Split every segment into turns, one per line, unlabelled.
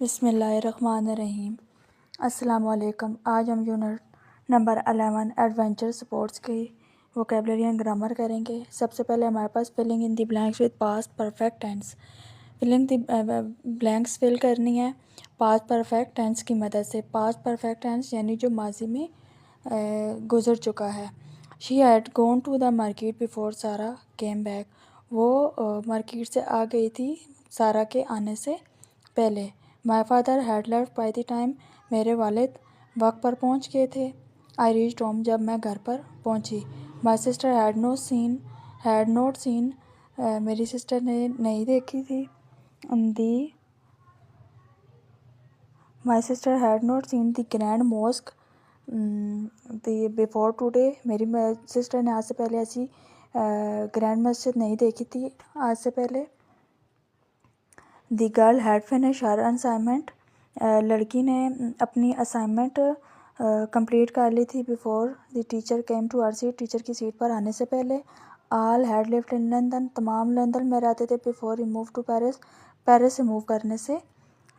बिस्मिल्लाहिर्रहमानिर्रहीम। अस्सलामुअलैकुम। आज हम यूनिट नंबर 11 एडवेंचर स्पोर्ट्स की वोकेबलरी एंड ग्रामर करेंगे। सबसे पहले हमारे पास filling in the blanks with past perfect tense. Filling the blanks fill करनी है पास्ट परफेक्ट टेंस की मदद से। पास्ट परफेक्ट टेंस यानी जो माजी में गुज़र चुका है। She had gone to the market before Sara came back. वो मार्केट से आ गई थी सारा के आने से पहले। My father had left by the time. मेरे वालिद वक्त पर पहुंच गए थे। I reached home. जब मैं घर पर पहुंची। My sister had not seen. मेरी सिस्टर ने नहीं देखी थी। The my sister had not seen the grand mosque the before today. मेरी सिस्टर ने आज से पहले ऐसी ग्रैंड मस्जिद नहीं देखी थी आज से पहले। The girl had finish her assignment. लड़की ने अपनी असाइनमेंट कंप्लीट कर ली थी before the teacher came to our seat. Teacher की सीट पर आने से पहले। Al had lived in London. तमाम लंदन में रहते थे before he move to Paris. Paris से मूव करने से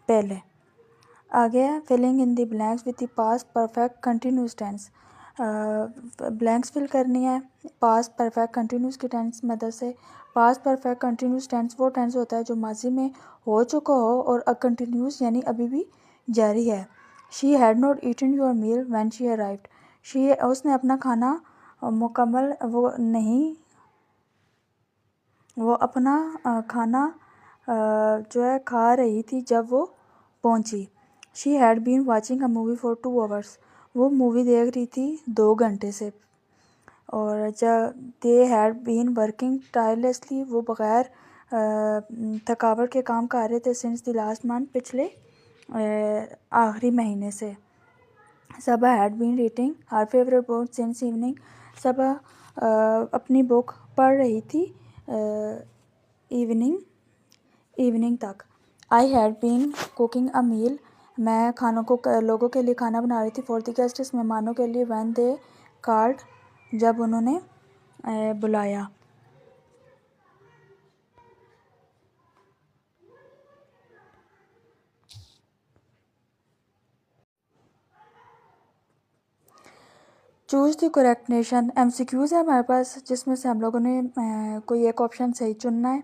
पहले। आगे है filling in the blanks with the past perfect continuous tense. Blanks fill करनी है पास्ट परफेक्ट कंटिन्यूस की टेंस मदद से। पास्ट परफेक्ट कंटिन्यूस टेंस वो टेंस होता है जो माजी में हो चुका हो और कंटिन्यूस यानी अभी भी जारी है। She had not eaten your meal when she arrived. She उसने अपना खाना मुकम्मल वो अपना खाना जो है खा रही थी जब वो पहुंची। She had been watching a movie for 2 hours. वो मूवी देख रही थी 2 घंटे से। और जब they had been working tirelessly. वो बग़ैर थकावट के काम कर रहे थे सिंस द लास्ट मंथ। पिछले आखिरी महीने से। Saba had been reading her favourite book since evening. Saba अपनी बुक पढ़ रही थी इवनिंग तक। I had been cooking a meal. मैं लोगों के लिए खाना बना रही थी फॉर द गेस्ट्स मेहमानों के लिए। व्हेन दे कॉल्ड जब उन्होंने बुलाया। Choose the correct nation. MCQs है हमारे पास जिसमें से हम लोगों ने कोई एक ऑप्शन सही चुनना है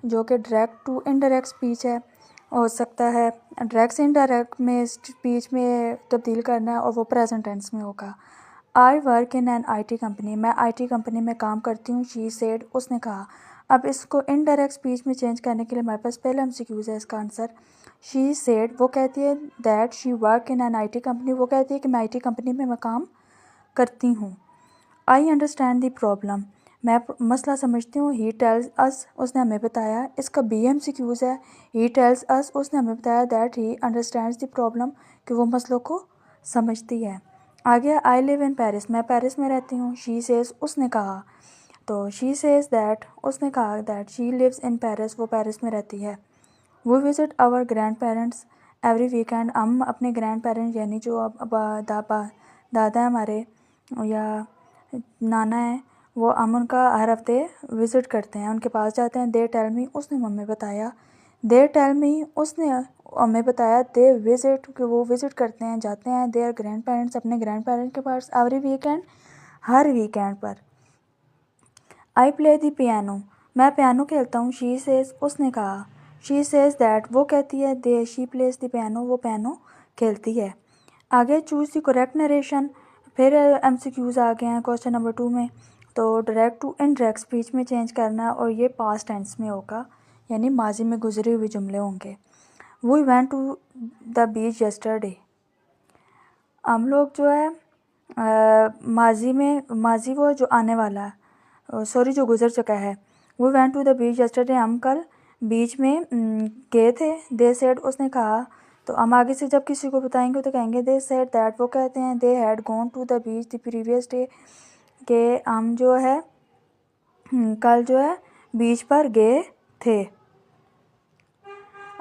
जो कि डायरेक्ट टू इनडायरेक्ट स्पीच है हो सकता है। डायरेक्ट से इनडायरेक्ट में स्पीच में तब्दील करना है और वो प्रेजेंट टेंस में होगा। I work in an IT company. मैं IT कंपनी में काम करती हूँ। शी सेड उसने कहा। अब इसको इनडायरेक्ट स्पीच में चेंज करने के लिए हमारे पास पहले MCQs है इसका आंसर। शी सेड वो कहती है that she work in an IT company. वो कहती है कि मैं IT कंपनी में मैं काम करती हूँ। I understand the problem. मैं मसला समझती हूँ। ही टेल्स अस उसने हमें बताया। इसका BMCQs है। ही टेल्स अस उसने हमें बताया that he understands the problem कि वो मसलों को समझती है। आगे आई लिव इन पेरिस। मैं पेरिस में रहती हूँ। शी सेज उसने कहा। तो शी सेज दैट उसने कहा that she lives in Paris. वो पेरिस में रहती है। वो visit our grandparents every weekend. हम अपने ग्रैंड पेरेंट्स यानी जो अब दादा है हमारे या नाना है वो हम उनका हर हफ्ते विज़िट करते हैं उनके पास जाते हैं। दे टेल मी उसने हमें बताया। दे टेल मी उसने हमें बताया। दे विज़िट कि वो विज़िट करते हैं जाते हैं देयर ग्रैंड पेरेंट्स अपने ग्रैंड पेरेंट्स के पास एवरी वीकेंड हर वीकेंड पर। I play the piano. मैं पियानो खेलता हूँ। शी सेज उसने कहा। शी सेज दैट वो कहती है। दे शी प्लेस द पियानो वो पियानो खेलती है। आगे चूज़ द करेक्ट नरेशन। फिर MCQs आ गए हैं क्वेश्चन नंबर 2 में। तो डायरेक्ट टू इनडायरेक्ट स्पीच में चेंज करना है और ये पास्ट टेंस में होगा यानी माजी में गुजरे हुए जुमले होंगे। We went to the beach yesterday. हम लोग जो है माजी वो जो आने वाला है सॉरी जो गुजर चुका है। We went to the beach yesterday. हम कल बीच में गए थे। दे सेड उसने कहा। तो हम आगे से जब किसी को बताएंगे तो कहेंगे दे सेड दैट। वो कहते हैं they had gone to the beach the previous day के हम जो है कल जो है बीच पर गए थे।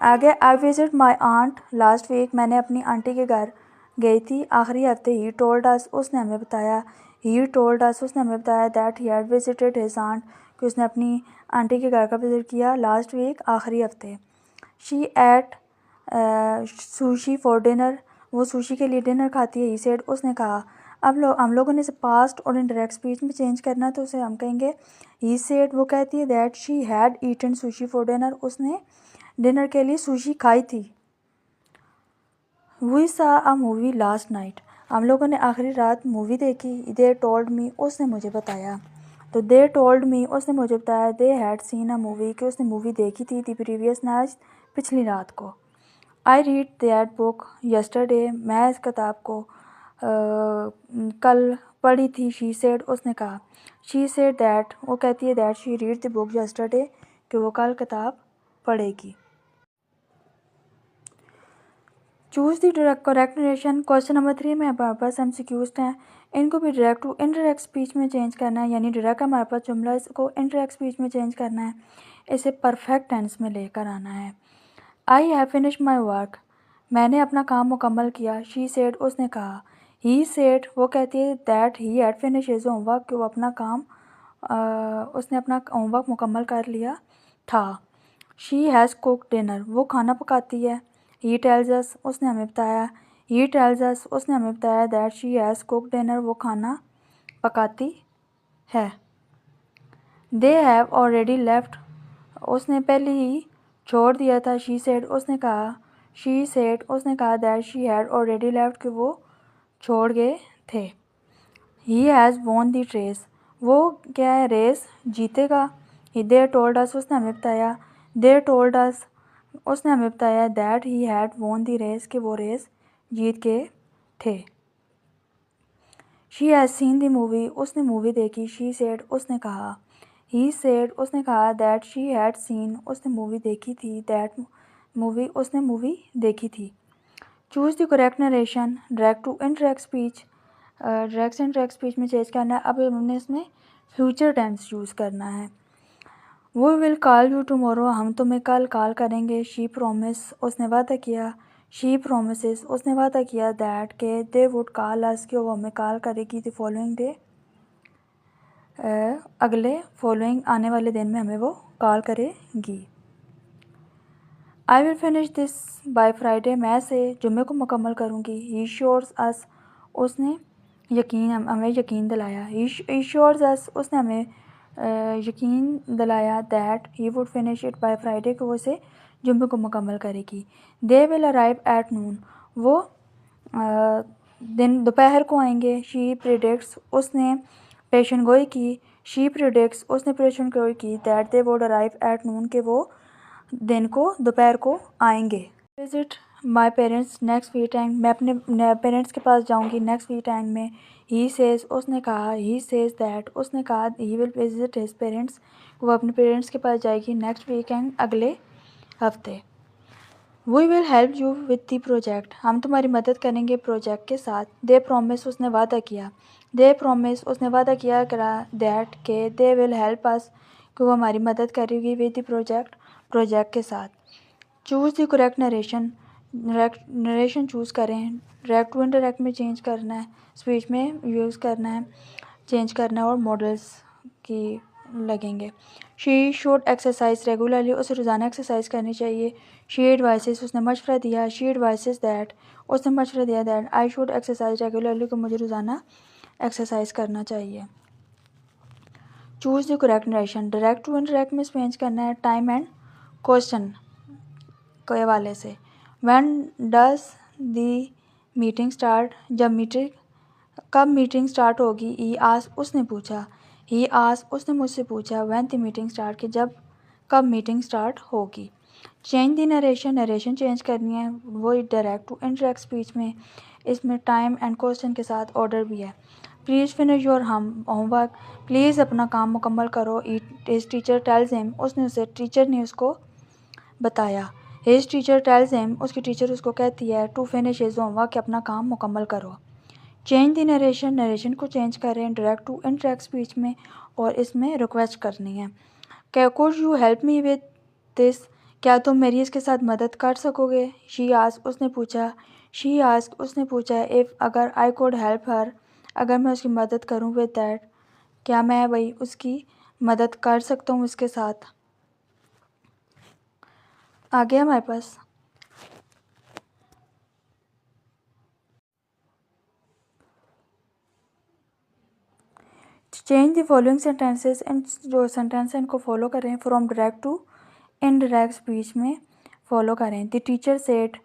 आगे I visit my aunt last week. मैंने अपनी आंटी के घर गई थी आखिरी हफ्ते। ही टोल्ड अस उसने हमें बताया। ही टोल्ड अस उसने हमें बताया that he had visited his aunt कि उसने अपनी आंटी के घर का विज़िट किया लास्ट वीक आखिरी हफ्ते। She ate sushi for dinner, वो सुशी के लिए डिनर खाती है। ही सेड, उसने कहा। अब हम लोगों ने इसे पास्ट और इनडायरेक्ट स्पीच में चेंज करना है, तो उसे हम कहेंगे ही सेड, वो कहती है that she had eaten sushi for dinner, उसने डिनर के लिए सुशी खाई थी। We saw a movie last night, हम लोगों ने आखिरी रात मूवी देखी। दे टोल्ड मी, उसने मुझे बताया। तो दे टोल्ड मी, उसने मुझे बताया। They had seen a movie, कि उसने मूवी देखी थी। दी प्रीवियस नाइट, पिछली रात को। I read that book yesterday, मैं इस किताब को कल पढ़ी थी। शी सेड, उसने कहा। शी सेड दैट, वो कहती है that she read the book yesterday, कि वो कल किताब पढ़ेगी। Choose the correct narration, question number 3 में हमारे पास MCQs हैं। इनको भी डायरेक्ट टू इनडायरेक्ट स्पीच में चेंज करना है, यानी डायरेक्ट हमारे पास जुमला, इसको इनडायरेक्ट स्पीच में चेंज करना है, इसे परफेक्ट टेंस में लेकर आना है। I have finish my work, मैंने अपना काम मुकम्मल किया। शी सेड, उसने कहा। ही सेड, वो कहती है that he had finish his homework, कि वो अपना काम उसने अपना होमवर्क मुकम्मल कर लिया था। शी हैज़ कुक डिनर, वो खाना पकाती है। ही टेल्स अस, उसने हमें बताया। ही टेल्स अस, उसने हमें बताया that she has cook dinner, वो खाना पकाती है। दे हैव ऑलरेडी लेफ्ट, उसने पहले ही छोड़ दिया था। शी सेड, उसने कहा। शी सेड, उसने कहा that she had already left, कि वो छोड़ गए थे। He has won the race, वो क्या है, रेस जीतेगा। दे टोल्ड अस, उसने हमें बताया। दे टोल्ड अस, उसने हमें बताया that he had won the race, कि वो रेस जीत गए थे। She has seen the movie, उसने मूवी देखी। शी सेड, उसने कहा। ही सेड, उसने कहा दैट शी हैड सीन, उसने मूवी देखी थी। दैट मूवी, उसने मूवी देखी थी। Choose the correct narration, direct to indirect speech, direct से इनडायरेक्ट स्पीच में चेंज करना है। अब हमने इसमें फ्यूचर टेंस यूज़ करना है। वो विल कॉल यू टुमारो, हम तुम्हें कल कॉल करेंगे। शी प्रोमिस, उसने वादा किया। शी प्रोमिसेस, उसने वादा किया। दैट, के दे वुड कॉल अस, कि वो हमें कॉल करेगी। द फॉलोइंग डे, अगले फॉलोइंग आने वाले दिन में हमें वो कॉल करेगी। I will finish this by Friday, मैं से जुम्मे को मुकम्मल करूँगी। ही श्योर्स अस, उसने हमें यकीन दिलाया। ही श्योर्स अस, उसने हमें यकीन दिलाया। That he would finish it by Friday, को वो इसे जुम्मे को मुकम्मल करेगी। They will arrive at noon, वो दिन दोपहर को आएंगे। शी प्रिडिक्ट्स, उसने पेशन गोई की। शी प्रिडिक्ट्स, उसने पेशन गोई की। That they would arrive at noon, के वो दिन को दोपहर को आएंगे। Visit my parents next weekend, मैं अपने पेरेंट्स के पास जाऊंगी नेक्स्ट वीकेंड में। ही सेज, उसने कहा। ही सेज दैट, उसने कहा। He will visit his parents, वो अपने पेरेंट्स के पास जाएगी नेक्स्ट वीकेंड, अगले हफ्ते। We will help you with the project, हम तुम्हारी मदद करेंगे प्रोजेक्ट के साथ। दे प्रोमिस, उसने वादा किया। दे प्रोमिस, उसने वादा किया करा। दैट, के दे विल हेल्प अस, कि वो हमारी मदद करेगी विद दी प्रोजेक्ट के साथ। Choose the correct narration, narration choose करें। डायरेक्ट टू इनडायरेक्ट में चेंज करना है, स्पीच में यूज़ करना है, चेंज करना है, और मॉडल्स की लगेंगे। शी शुड एक्सरसाइज रेगुलरली, उसे रोज़ाना एक्सरसाइज करनी चाहिए। शी एडवाइसेस, उसने मशवरा दिया। शी एडवाइसेस दैट, उसने मशवरा दिया। That I should exercise regularly, को मुझे रोज़ाना एक्सरसाइज करना चाहिए। Choose the correct narration, direct to indirect में चेंज करना है, टाइम एंड क्वेश्चन के हवाले से। When does the meeting start, कब मीटिंग स्टार्ट होगी। ही आस, उसने पूछा। ही आस, उसने मुझसे पूछा। व्हेन द मीटिंग स्टार्ट, कि कब मीटिंग स्टार्ट होगी। Change the narration, narration change करनी है, वो डायरेक्ट टू इनडायरेक्ट स्पीच में, इसमें टाइम एंड क्वेश्चन के साथ ऑर्डर भी है। Please finish your homework, please अपना काम मुकम्मल करो। His teacher tells him, teacher ने उसको बताया। हिज टीचर टेल्स हिम, उसकी टीचर उसको कहती है। टू फिनिश हिज होमवर्क, कि अपना काम मुकम्मल करो। चेंज दी नरेशन, नरेशन को चेंज करें डायरेक्ट टू इनडायरेक्ट स्पीच में, और इसमें रिक्वेस्ट करनी है। क्या could you help me with this, क्या तुम मेरी इसके साथ मदद कर सकोगे। शी आस्क, उसने पूछा। शी आस्क, उसने पूछा। इफ़, अगर। आई कुड हेल्प हर, अगर मैं उसकी मदद करूँ। विद दैट, क्या मैं वही उसकी मदद कर सकता हूँ इसके साथ। आगे हमारे पास द फॉलोइंग सेंटेंसेस, इन जो सेंटेंस हैं इनको फॉलो करें। From direct to indirect speech में फॉलो करें। The teacher said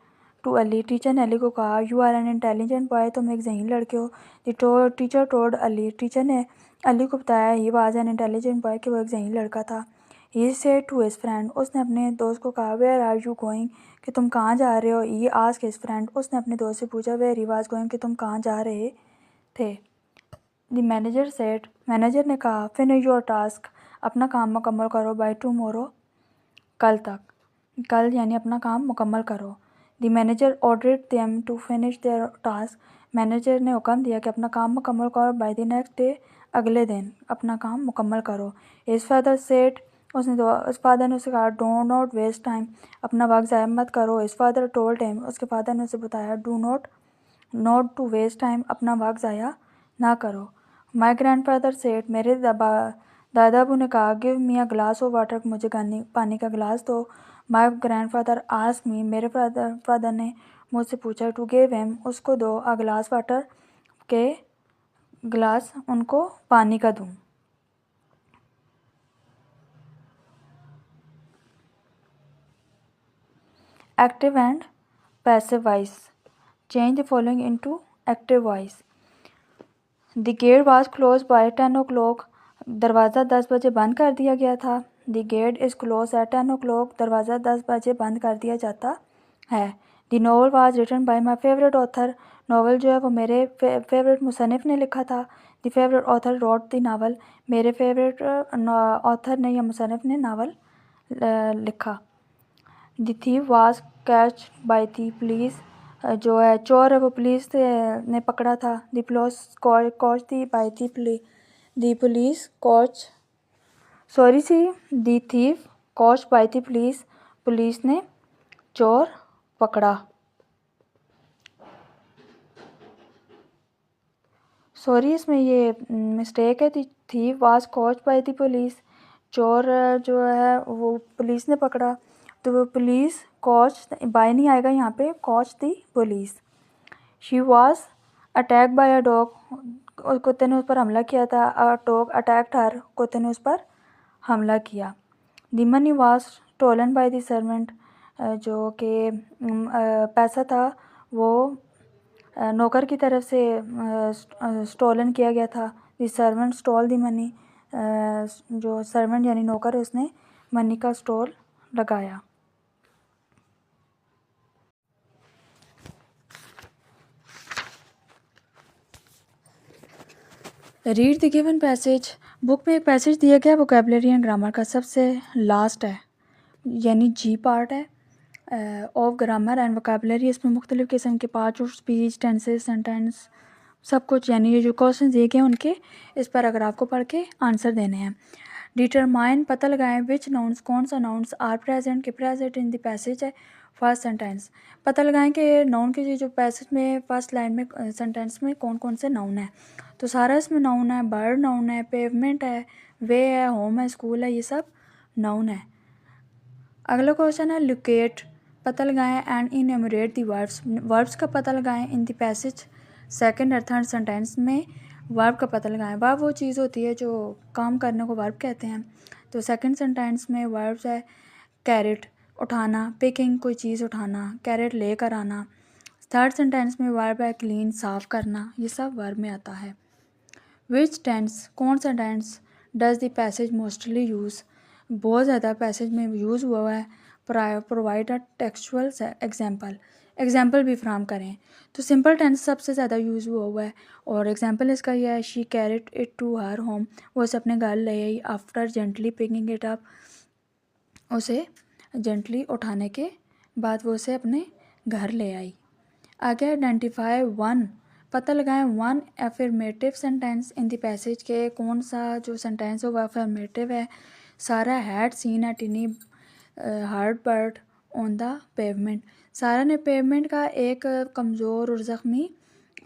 to Ali, teacher ने अली को कहा, you are an intelligent boy, तुम एक ज़हीन लड़के हो। The teacher told Ali, teacher ने अली को बताया, he was an intelligent boy, कि वो एक ज़हीन लड़का था। He said to his friend, उसने अपने दोस्त को कहा, वेयर आर यू गोइंग, कि तुम कहाँ जा रहे हो। ही आस्क्ड हिज फ्रेंड, उसने अपने दोस्त से पूछा, वेयर ही वाज गोइंग, कि तुम कहाँ जा रहे थे। द मैनेजर सेड, मैनेजर ने कहा, फिनिश योर टास्क, अपना काम मुकम्मल करो, बाय टुमारो, कल तक, कल यानी अपना काम मुकम्मल करो। The manager ordered them to finish their task, manager ने हुक्म दिया कि अपना काम मुकम्मल करो, बाय द नेक्स्ट डे, अगले दिन अपना काम मुकम्मल करो। हिज फादर सेड, उस फादर ने उसे कहा, डो नॉट वेस्ट टाइम, अपना वक्त ज़ाया मत करो। हिज फादर टोल्ड हिम, उसके फादर ने उसे बताया, do not to waste time, अपना वक्त ज़ाया ना करो। माई ग्रैंड फादर सेड, मेरे दादा अबू ने कहा, give me a glass of water, मुझे पानी का गिलास दो। My grand father ask me, मेरे फादर ने मुझसे पूछा, टू गिव हिम, उसको दो, अ ग्लास वाटर, के गिलास उनको पानी का दूँ। Active and passive voice, change the following into active voice. The gate was close by 10 o'clock, दरवाज़ा 10 बजे बंद कर दिया गया था। The gate is close at 10 o'clock, दरवाज़ा 10 बजे बंद कर दिया जाता है। The novel was written by my favourite author, novel जो है वो मेरे फेवरेट मुसन्निफ़ ने लिखा था। The favourite author wrote the novel, मेरे फेवरेट ऑथर ने या मुसन्निफ़ ने नावल लिखा। The thief was catch by the police, जो है चोर है वो पुलिस ने पकड़ा था। The police caught the by the police caught, sorry see, the thief caught by the police, police ने चोर पकड़ा। सॉरी, इसमें ये मिस्टेक है। The thief was caught by the police, चोर जो है वो पुलिस ने पकड़ा, तो वो पुलिस कॉच बाय नहीं आएगा यहाँ पे, caught the police. She was attack by a dog, कुत्ते ने उस पर हमला किया था। अ डॉग अटैक्ड हर, कुत्ते ने उस पर हमला किया। The money was stolen by the servant, जो कि पैसा था वो नौकर की तरफ से स्टोलन किया गया था। The servant stall the money, जो सर्वेंट यानी नौकर है उसने मनी का स्टॉल लगाया। Read the given passage, book में एक पैसेज दिया गया वोकेबलरी एंड ग्रामर का, सबसे लास्ट है यानी जी पार्ट है ऑफ ग्रामर एंड वोकेबलरी। इसमें मुख्तलिफ़ किस्म के parts of speech, tenses, sentence, सब कुछ यानी ये जो क्वेश्चन दिए गए हैं उनके इस पर अगर आपको पढ़ के आंसर देने हैं। डिटरमाइन, पता लगाएं, विच नाउन्स, कौन सा नाउन्स, आर प्रेजेंट के प्रेजेंट इन द पैसेज है फर्स्ट सेंटेंस। पता लगाएं कि नाउन के जो पैसेज में फर्स्ट लाइन में सेंटेंस में कौन कौन से नाउन है। तो सारा इसमें नाउन है, बर्ड नाउन है, पेवमेंट है, वे है, होम है, स्कूल है, ये सब नाउन है। अगला क्वेश्चन है लोकेट, पता लगाएं एंड इनएमरेट द वर्ब्स, वर्ब्स का पता लगाएं इन द पैसेज सेकंड और थर्ड सेंटेंस में वर्ब का पता लगाएं। वर्ब वो चीज़ होती है जो काम करने को वर्ब कहते हैं। तो सेकंड सेंटेंस में वर्ब्स है कैरेट, उठाना, पिकिंग, कोई चीज़ उठाना, कैरेट लेकर आना। थर्ड सेंटेंस में वर्ब है क्लीन, साफ़ करना, ये सब वर्ब में आता है। विच टेंस, कौन सा tense, does the passage mostly use, बहुत ज़्यादा पैसेज में यूज़ हुआ है। Provide a textual example, example भी फ्राहम करें। तो सिंपल टेंस सबसे ज़्यादा यूज़ हुआ है और एग्जाम्पल इसका यह है, she carried it to her home, वो उसे अपने घर ले आई। After gently picking it up, उसे जेंटली उठाने के बाद वो उसे अपने घर ले आई। आगे आइडेंटिफाई वन, पता लगाएं one affirmative sentence in the passage के, कौन सा जो सेंटेंस है वो एफर्मेटिव है। सारा had seen a टिनी hard bird on the pavement, सारा ने पेवमेंट का एक कमज़ोर और ज़ख्मी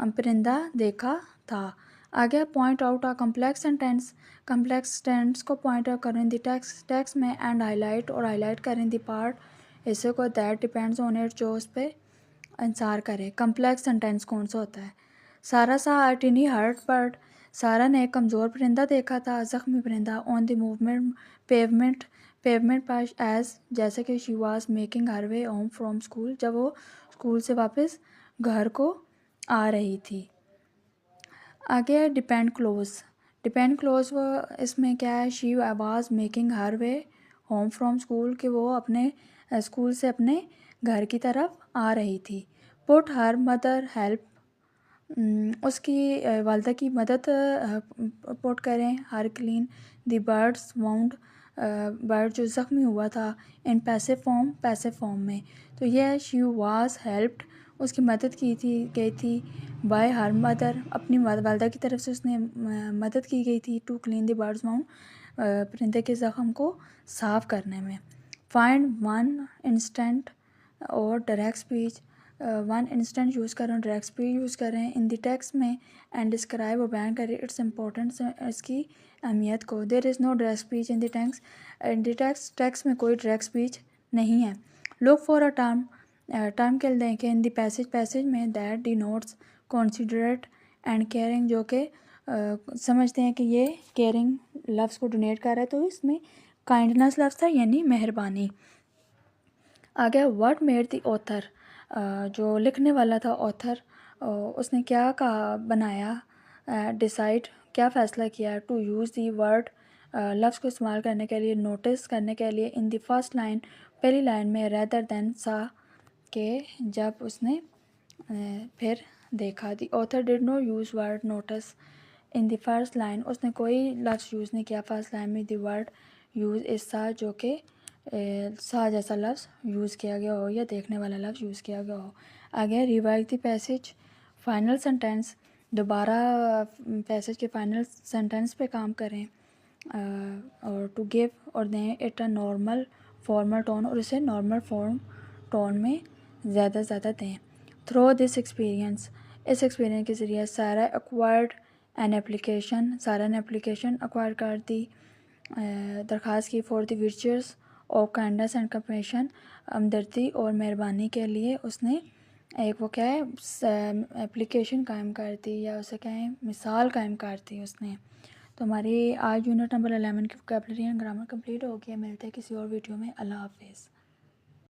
परिंदा देखा था। आगे point out a complex sentence, complex tense को पॉइंट आउट करें द टेक्स्ट में एंड हाईलाइट, और हाईलाइट करें द पार्ट हिस्से को दैट डिपेंड्स ऑन इट, जो उस पर इंसार करे। कम्प्लेक्स सेंटेंस कौन सा होता है। सारा सा टिनी हर्ट बर्ड, सारा ने एक कमज़ोर परिंदा देखा था, ज़ख्मी परिंदा, ऑन द मूवमेंट पेवमेंट पर एज जैसे कि she was making her way home from school, जब वो स्कूल से वापस घर को आ रही थी। आगे है डिपेंड क्लोज वो इसमें क्या है, she was making her way home from school, कि वो अपने स्कूल से अपने घर की तरफ आ रही थी। पुट हर मदर हेल्प, उसकी वालदा की मदद पुट करें। Her clean the birds wound, bird जो ज़ख्मी हुआ था, इन पैसिव फॉर्म में। तो यह शी वाज हेल्प्ड, उसकी मदद की थी गई थी बाय हर मदर, अपनी वालदा की तरफ से उसने मदद की गई थी to clean the birds wound, परिंदे के ज़ख्म को साफ़ करने में। फाइंड वन इंस्टेंट और direct speech, one instant use करें, डायरेक्ट स्पीच यूज़ करें इन द टेक्स्ट में, एंड डिस्क्राइब और बयान करें इट्स इम्पोर्टेंस, इसकी अहमियत को। There is no direct speech in the text में कोई डायरेक्ट स्पीच नहीं है। लुक फॉर अ टर्म के देखें इन द पैसेज में दैट डिनोट्स कॉन्सिडरेट एंड केयरिंग, जो कि समझते हैं कि ये केयरिंग लफ्ज़ को डोनेट कर रहा है, तो इसमें काइंडनेस लफ्ज़ था यानी मेहरबानी। आगे व्हाट मेड द ऑथर, जो लिखने वाला था ऑथर, उसने क्या कहा बनाया, डिसाइड क्या फ़ैसला किया, टू यूज़ दी वर्ड, लफ्ज़ को इस्तेमाल करने के लिए, नोटिस करने के लिए, इन द फर्स्ट लाइन पहली लाइन में, रेदर देन सा के जब उसने फिर देखा। The author did not use word notice in the first line, उसने कोई लफ्ज़ यूज़ नहीं किया फर्स्ट लाइन में। द वर्ड यूज़ इस सा, जो कि सा जैसा लफ्ज़ यूज़ किया गया हो या देखने वाला लफ्ज़ यूज़ किया गया हो। आगे revise the passage, final sentence, दोबारा पैसेज के फाइनल सेंटेंस पे काम करें, और टू गिव और दें it a normal formal tone, और इसे नॉर्मल फॉर्म टोन में ज़्यादा दें। थ्रो दिस एक्सपीरियंस, इस एक्सपीरियंस के ज़रिए सारा एक्वायर्ड एन एप्लीकेशन, सारा ने एप्लीकेशन एक्वायर कर दी, दरख्वास्त की फॉर द वर्चुअस और काइंडनेस एंड कंपैशन, हमदर्दी और मेहरबानी के लिए उसने एक वो क्या है एप्लीकेशन कायम कर दी, या उसे कहें मिसाल कायम कर दी उसने। तो हमारी आज यूनिट नंबर 11 की वोकैबुलरी एंड ग्रामर कंप्लीट हो गया। मिलते हैं किसी और वीडियो में। अल्लाह हाफिज़।